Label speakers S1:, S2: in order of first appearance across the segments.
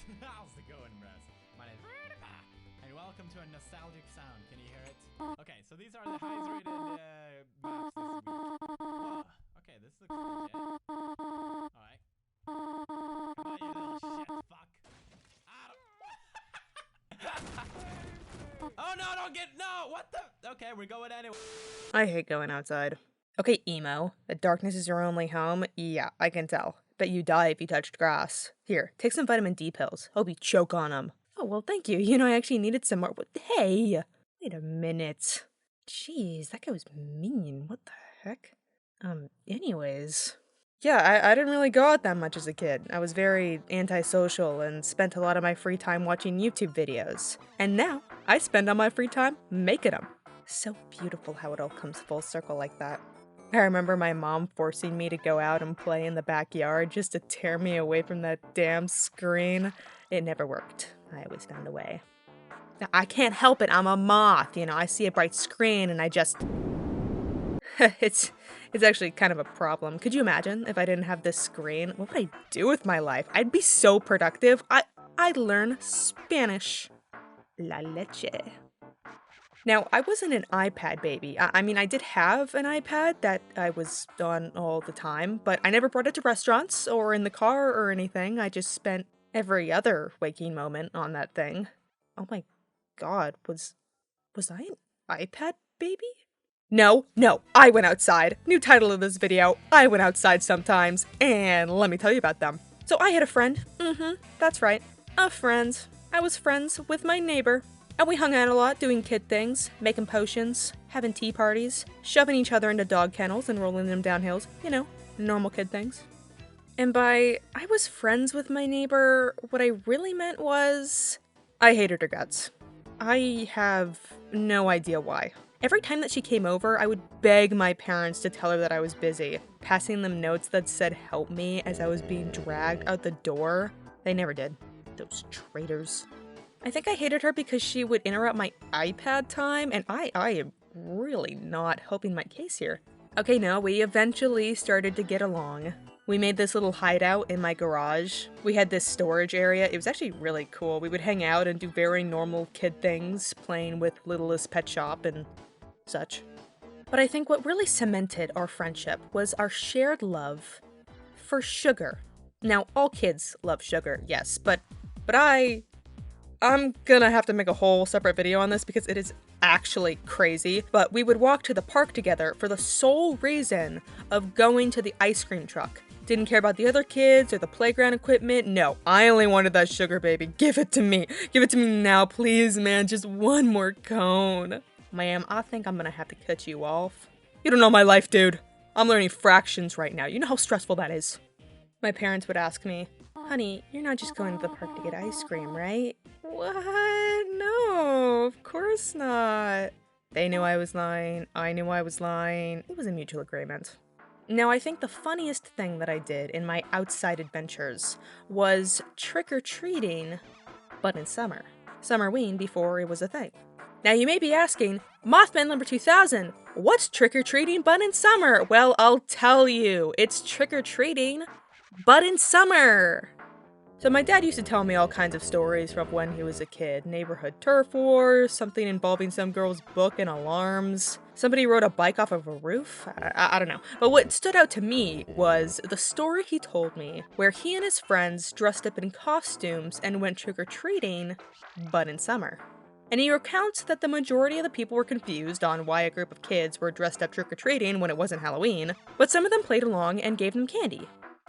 S1: How's it going, Russ? My name's and welcome to a nostalgic sound. Can you hear it? Okay, so these are the highest rated maps this week. Whoa. Okay, this looks legit. Alright. Come on, you little shit fuck. Oh no, don't get no! What the? Okay, we're going anyway.
S2: I hate going outside. Okay, emo. The darkness is your only home? Yeah, I can tell. Bet you die if you touched grass. Here, take some vitamin D pills. Hope you choke on them. Oh, well, thank you. You know, I actually needed some more. Hey! Wait a minute. Jeez, that guy was mean. What the heck? Anyways. Yeah, I didn't really go out that much as a kid. I was very antisocial and spent a lot of my free time watching YouTube videos. And now, I spend all my free time making them. So beautiful how it all comes full circle like that. I remember my mom forcing me to go out and play in the backyard just to tear me away from that damn screen. It never worked. I always found a way. Now, I can't help it, I'm a moth, you know, I see a bright screen and I just... it's actually kind of a problem. Could you imagine if I didn't have this screen? What would I do with my life? I'd be so productive. I'd learn Spanish. La leche. Now, I wasn't an iPad baby. I mean, I did have an iPad that I was on all the time, but I never brought it to restaurants or in the car or anything. I just spent every other waking moment on that thing. Oh my god, was I an iPad baby? No, I went outside. New title of this video, I went outside sometimes, and let me tell you about them. So I had a friend. That's right, a friend. I was friends with my neighbor. And we hung out a lot doing kid things, making potions, having tea parties, shoving each other into dog kennels and rolling them down hills. You know, normal kid things. And by I was friends with my neighbor, what I really meant was I hated her guts. I have no idea why. Every time that she came over, I would beg my parents to tell her that I was busy, passing them notes that said help me as I was being dragged out the door. They never did. Those traitors. I think I hated her because she would interrupt my iPad time, and I am really not helping my case here. Okay, no, we eventually started to get along. We made this little hideout in my garage. We had this storage area. It was actually really cool. We would hang out and do very normal kid things, playing with Littlest Pet Shop and such. But I think what really cemented our friendship was our shared love for sugar. Now, all kids love sugar, yes, but I'm gonna have to make a whole separate video on this because it is actually crazy, but we would walk to the park together for the sole reason of going to the ice cream truck. Didn't care about the other kids or the playground equipment. No, I only wanted that sugar, baby. Give it to me. Give it to me now, please, man. Just one more cone. Ma'am, I think I'm gonna have to cut you off. You don't know my life, dude. I'm learning fractions right now. You know how stressful that is. My parents would ask me, honey, you're not just going to the park to get ice cream, right? What? No, of course not. They knew I was lying. I knew I was lying. It was a mutual agreement. Now, I think the funniest thing that I did in my outside adventures was trick-or-treating, but in summer. Summerween before it was a thing. Now, you may be asking, Mothman number 2000, what's trick-or-treating but in summer? Well, I'll tell you. It's trick-or-treating, but in summer. So my dad used to tell me all kinds of stories from when he was a kid. Neighborhood turf wars, something involving some girl's book and alarms. Somebody rode a bike off of a roof? I don't know. But what stood out to me was the story he told me, where he and his friends dressed up in costumes and went trick-or-treating, but in summer. And he recounts that the majority of the people were confused on why a group of kids were dressed up trick-or-treating when it wasn't Halloween, but some of them played along and gave them candy.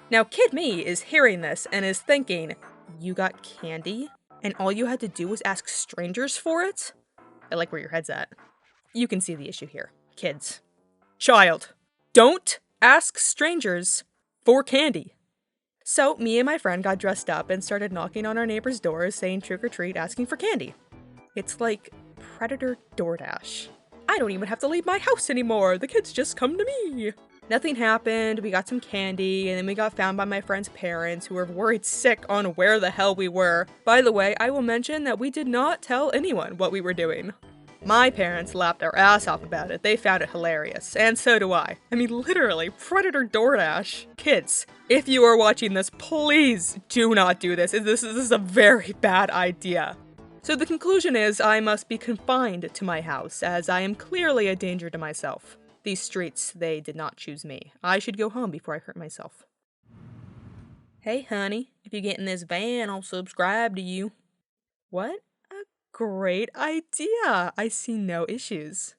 S2: Now, kid me is hearing this and is thinking, you got candy? And all you had to do was ask strangers for it? I like where your head's at. You can see the issue here. Kids. Child. Don't ask strangers for candy. So, me and my friend got dressed up and started knocking on our neighbors' doors saying trick or treat, asking for candy. It's like Predator DoorDash. I don't even have to leave my house anymore. The kids just come to me. Nothing happened, we got some candy, and then we got found by my friend's parents who were worried sick on where the hell we were. By the way, I will mention that we did not tell anyone what we were doing. My parents laughed their ass off about it. They found it hilarious. And so do I. I mean, literally, Predator DoorDash. Kids, if you are watching this, please do not do this. This is a very bad idea. So the conclusion is I must be confined to my house, as I am clearly a danger to myself. These streets, they did not choose me. I should go home before I hurt myself. Hey, honey, if you get in this van, I'll subscribe to you. What? A great idea! I see no issues.